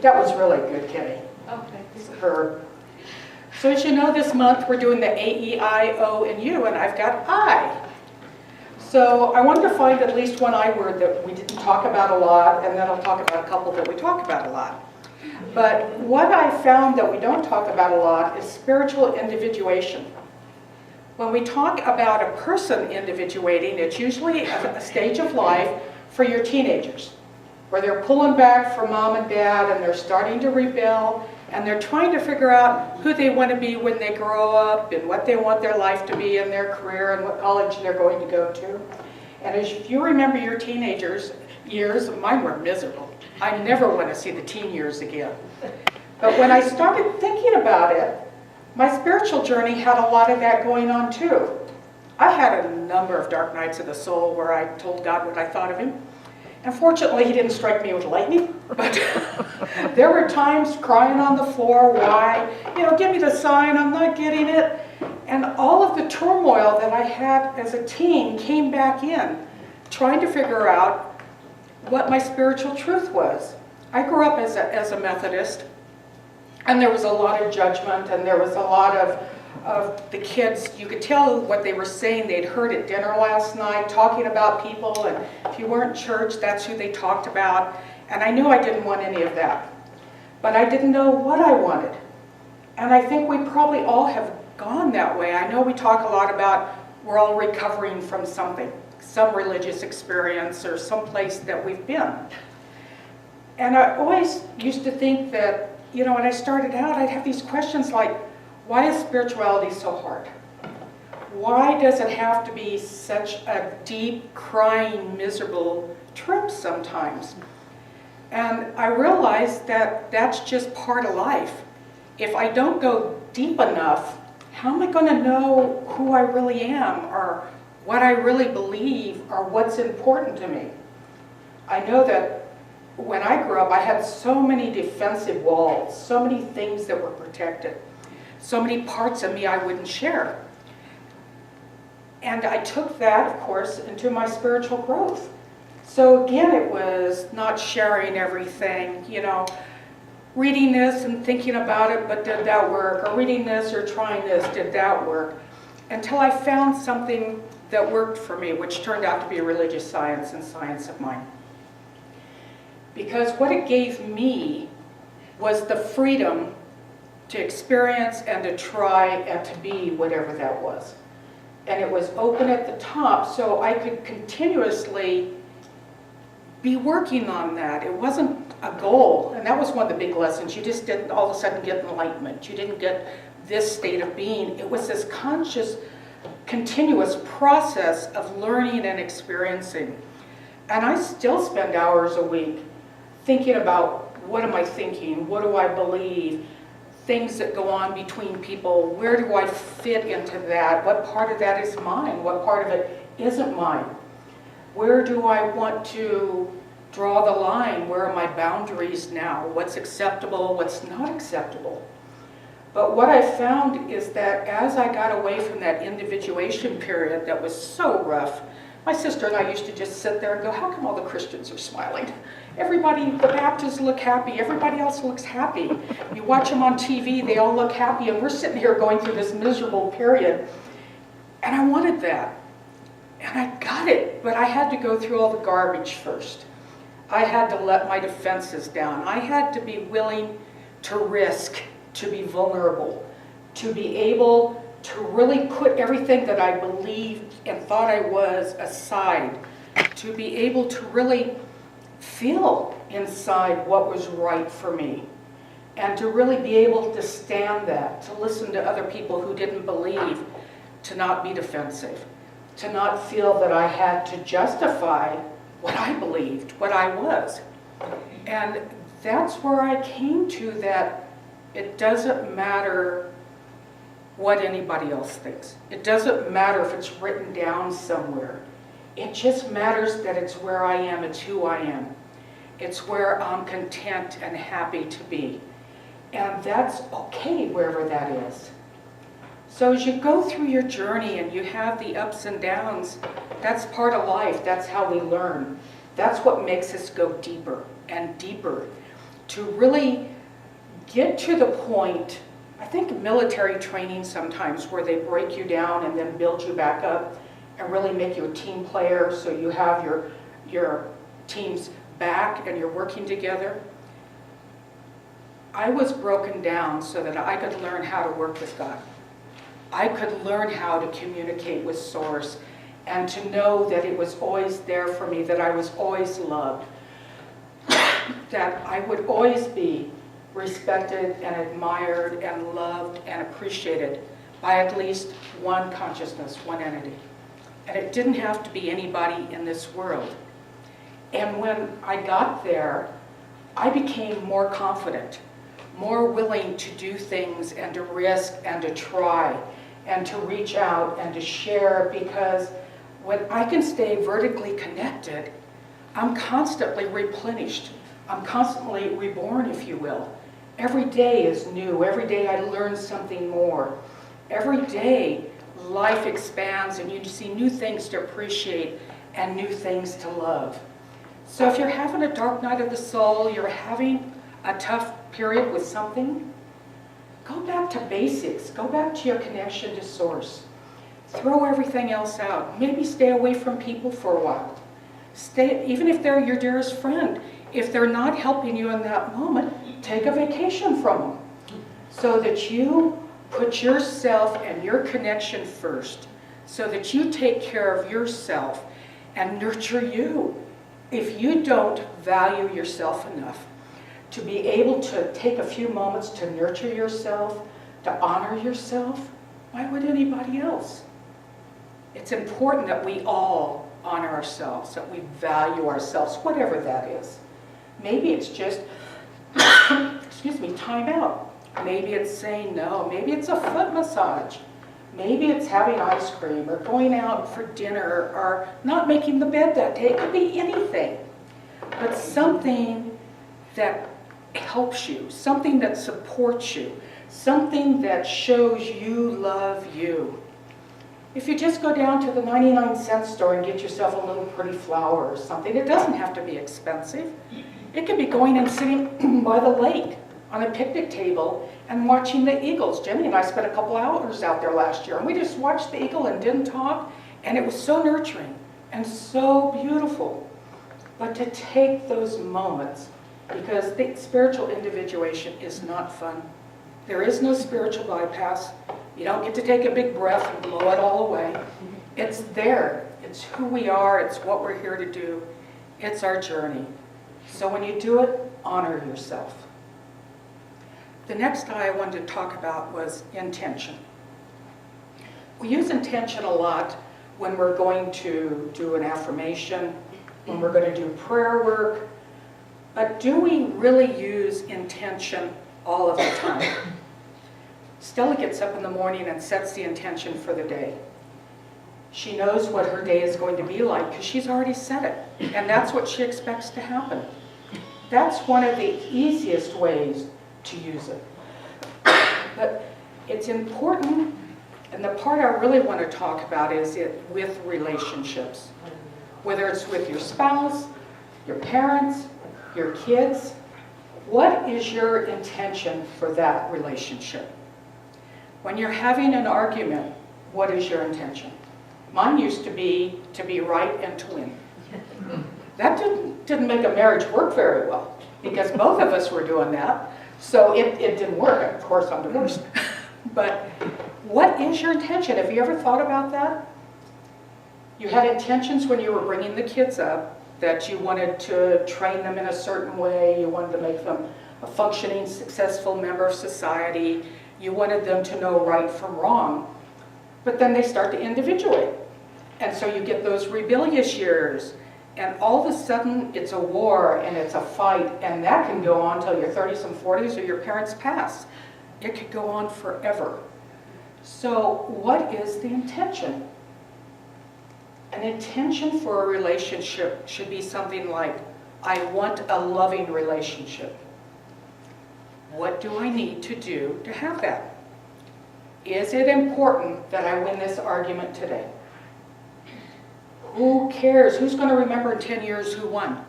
That was really good, Kenny. Okay. Her. So as you know, this month we're doing the A, E, I, O, and U, and I've got I. So I wanted to find at least one I word that we didn't talk about a lot, and then I'll talk about a couple that we talk about a lot. But what I found that we don't talk about a lot is spiritual individuation. When we talk about a person individuating, it's usually a stage of life for your teenagers, where they're pulling back from mom and dad and they're starting to rebel and they're trying to figure out who they want to be when they grow up and what they want their life to be in their career and what college they're going to go to. And if you remember your teenagers years, mine were miserable. I never want to see the teen years again. But when I started thinking about it, my spiritual journey had a lot of that going on too. I had a number of dark nights of the soul where I told God what I thought of him. And fortunately, he didn't strike me with lightning, but there were times crying on the floor, why? Give me the sign, I'm not getting it. And all of the turmoil that I had as a teen came back in, trying to figure out what my spiritual truth was. I grew up as a Methodist, and there was a lot of judgment, and there was a lot of the kids, you could tell what they were saying. They'd heard at dinner last night, talking about people, and if you weren't in church, that's who they talked about. And I knew I didn't want any of that. But I didn't know what I wanted. And I think we probably all have gone that way. I know we talk a lot about we're all recovering from something, some religious experience or some place that we've been. And I always used to think that, when I started out, I'd have these questions like, why is spirituality so hard? Why does it have to be such a deep, crying, miserable trip sometimes? And I realized that that's just part of life. If I don't go deep enough, how am I going to know who I really am or what I really believe or what's important to me? I know that when I grew up, I had so many defensive walls, so many things that were protected. So many parts of me I wouldn't share. And I took that, of course, into my spiritual growth. So again, it was not sharing everything, reading this and thinking about it, but did that work? Or reading this or trying this, did that work? Until I found something that worked for me, which turned out to be religious science and science of mind. Because what it gave me was the freedom to experience and to try and to be whatever that was. And it was open at the top, so I could continuously be working on that. It wasn't a goal, and that was one of the big lessons. You just didn't all of a sudden get enlightenment. You didn't get this state of being. It was this conscious, continuous process of learning and experiencing. And I still spend hours a week thinking about what am I thinking, what do I believe, things that go on between people, where do I fit into that, what part of that is mine, what part of it isn't mine, where do I want to draw the line, where are my boundaries now, what's acceptable, what's not acceptable. But what I found is that as I got away from that individuation period that was so rough, my sister and I used to just sit there and go, how come all the Christians are smiling? Everybody, the Baptists look happy, everybody else looks happy. You watch them on TV, they all look happy, and we're sitting here going through this miserable period. And I wanted that. And I got it, but I had to go through all the garbage first. I had to let my defenses down. I had to be willing to risk, to be vulnerable, to be able to really put everything that I believed and thought I was aside, to be able to really feel inside what was right for me, and to really be able to stand that, to listen to other people who didn't believe, to not be defensive, to not feel that I had to justify what I believed, what I was. And that's where I came to that it doesn't matter what anybody else thinks. It doesn't matter if it's written down somewhere. It just matters that it's where I am, it's who I am. It's where I'm content and happy to be. And that's okay wherever that is. So as you go through your journey and you have the ups and downs, that's part of life. That's how we learn. That's what makes us go deeper and deeper deeper, to really get to the point. I think military training sometimes where they break you down and then build you back up and really make you a team player, so you have your team's back and you're working together. I was broken down so that I could learn how to work with God. I could learn how to communicate with Source and to know that it was always there for me, that I was always loved, that I would always be respected and admired and loved and appreciated by at least one consciousness, one entity. And it didn't have to be anybody in this world. And when I got there, I became more confident, more willing to do things and to risk and to try and to reach out and to share, because when I can stay vertically connected, I'm constantly replenished. I'm constantly reborn, if you will. Every day is new. Every day I learn something more. Every day life expands and you see new things to appreciate and new things to love. So if you're having a dark night of the soul, you're having a tough period with something, go back to basics. Go back to your connection to Source. Throw everything else out. Maybe stay away from people for a while. Even if they're your dearest friend, if they're not helping you in that moment, take a vacation from them so that you put yourself and your connection first, so that you take care of yourself and nurture you. If you don't value yourself enough to be able to take a few moments to nurture yourself, to honor yourself, why would anybody else? It's important that we all honor ourselves, that we value ourselves, whatever that is. Maybe it's just, excuse me, time out. Maybe it's saying no. Maybe it's a foot massage. Maybe it's having ice cream or going out for dinner or not making the bed that day. It could be anything. But something that helps you, something that supports you, something that shows you love you. If you just go down to the 99-cent store and get yourself a little pretty flower or something, it doesn't have to be expensive. It could be going and sitting by the lake on a picnic table and watching the eagles. Jenny and I spent a couple hours out there last year, and we just watched the eagle and didn't talk, and it was so nurturing and so beautiful. But to take those moments, because the spiritual individuation is not fun. There is no spiritual bypass. You don't get to take a big breath and blow it all away. It's there. It's who we are. It's what we're here to do. It's our journey. So when you do it, honor yourself. The next I wanted to talk about was intention. We use intention a lot when we're going to do an affirmation, when we're going to do prayer work, but do we really use intention all of the time? Stella gets up in the morning and sets the intention for the day. She knows what her day is going to be like because she's already set it, and that's what she expects to happen. That's one of the easiest ways to use it. But it's important, and the part I really want to talk about is it with relationships. Whether it's with your spouse, your parents, your kids, what is your intention for that relationship? When you're having an argument, what is your intention? Mine used to be right and to win. That didn't make a marriage work very well, because both of us were doing that. So it didn't work. Of course, I'm divorced. But what is your intention? Have you ever thought about that? You had intentions when you were bringing the kids up, that you wanted to train them in a certain way. You wanted to make them a functioning, successful member of society. You wanted them to know right from wrong. But then they start to individuate. And so you get those rebellious years. And all of a sudden, it's a war and it's a fight. And that can go on till your 30s and 40s or your parents pass. It could go on forever. So what is the intention? An intention for a relationship should be something like, I want a loving relationship. What do I need to do to have that? Is it important that I win this argument today? Who cares? Who's going to remember in 10 years who won?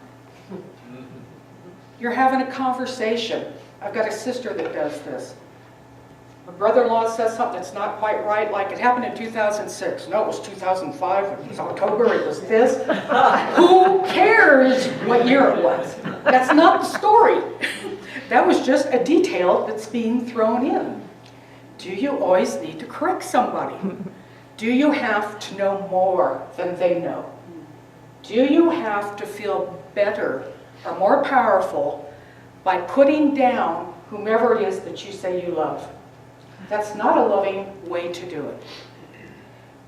You're having a conversation. I've got a sister that does this. My brother-in-law says something that's not quite right, like it happened in 2006. No, it was 2005, it was October, it was this. Who cares what year it was? That's not the story. That was just a detail that's being thrown in. Do you always need to correct somebody? Do you have to know more than they know? Do you have to feel better or more powerful by putting down whomever it is that you say you love? That's not a loving way to do it.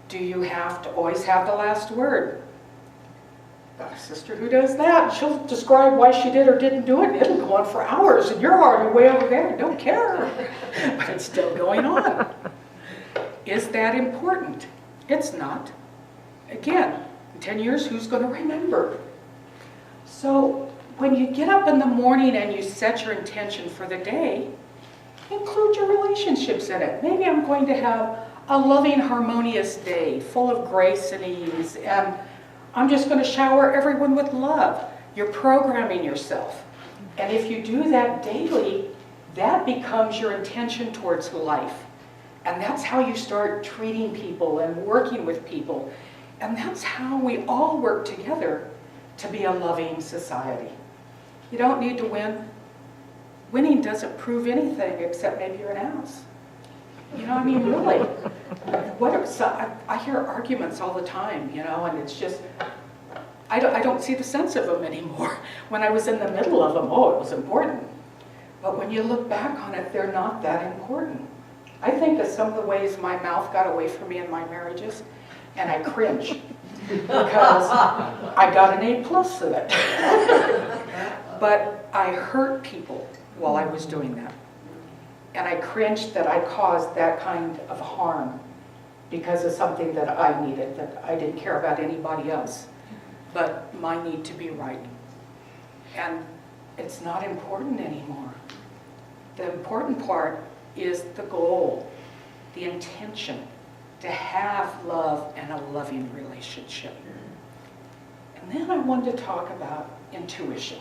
Do you have to always have the last word? Got a sister who does that. She'll describe why she did or didn't do it. It'll go on for hours, and you're already way over there. Don't care. But it's still going on. Is that important? It's not. Again, in 10 years, who's going to remember? So when you get up in the morning and you set your intention for the day, include your relationships in it. Maybe I'm going to have a loving, harmonious day, full of grace and ease, and I'm just going to shower everyone with love. You're programming yourself. And if you do that daily, that becomes your intention towards life. And that's how you start treating people and working with people. And that's how we all work together to be a loving society. You don't need to win. Winning doesn't prove anything except maybe you're an ass. You know, I mean, really. I hear arguments all the time, you know, and it's just, I don't see the sense of them anymore. When I was in the middle of them, oh, it was important. But when you look back on it, they're not that important. I think of some of the ways my mouth got away from me in my marriages, and I cringe because I got an A+ in it. But I hurt people while I was doing that. And I cringed that I caused that kind of harm because of something that I needed, that I didn't care about anybody else, but my need to be right. And it's not important anymore. The important part is the goal, the intention, to have love and a loving relationship. And then I wanted to talk about intuition.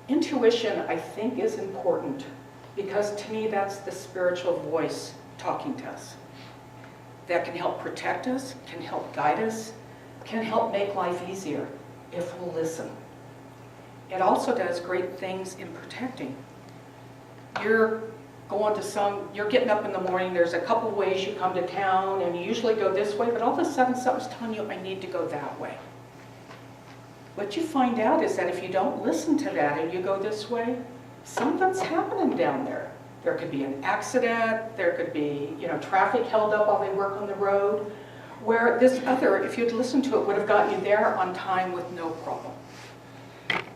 Intuition, I think, is important because to me that's the spiritual voice talking to us. That can help protect us, can help guide us, can help make life easier if we'll listen. It also does great things in protecting. You're getting up in the morning, there's a couple ways you come to town, and you usually go this way, but all of a sudden something's telling you, I need to go that way. What you find out is that if you don't listen to that and you go this way, something's happening down there. There could be an accident, there could be, traffic held up while they work on the road, where this other, if you'd listened to it, would have gotten you there on time with no problem.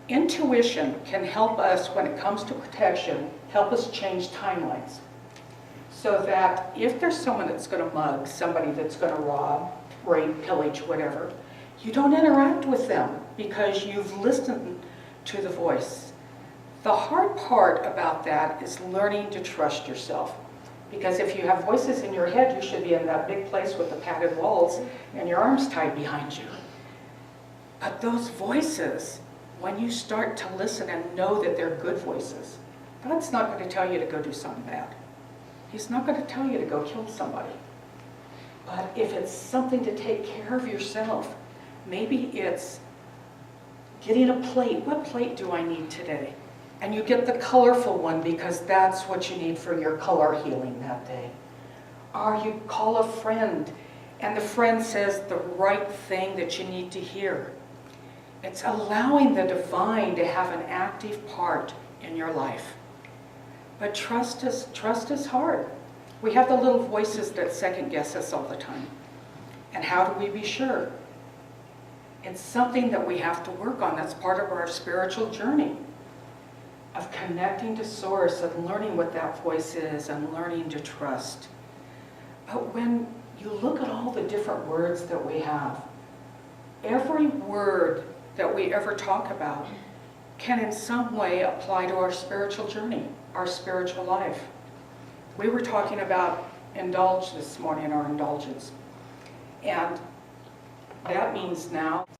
Intuition can help us, when it comes to protection, help us change timelines. So that if there's someone that's going to mug, somebody that's going to rob, rape, pillage, whatever, you don't interact with them because you've listened to the voice. The hard part about that is learning to trust yourself. Because if you have voices in your head, you should be in that big place with the padded walls and your arms tied behind you. But those voices, when you start to listen and know that they're good voices, God's not going to tell you to go do something bad. He's not going to tell you to go kill somebody. But if it's something to take care of yourself, maybe it's getting a plate. What plate do I need today? And you get the colorful one because that's what you need for your color healing that day. Or you call a friend and the friend says the right thing that you need to hear. It's allowing the divine to have an active part in your life. But trust is hard. We have the little voices that second guess us all the time. And how do we be sure? It's something that we have to work on. That's part of our spiritual journey of connecting to Source and learning what that voice is and learning to trust. But when you look at all the different words that we have, every word that we ever talk about can in some way apply to our spiritual journey, our spiritual life. We were talking about indulge this morning, our indulgence. And that means now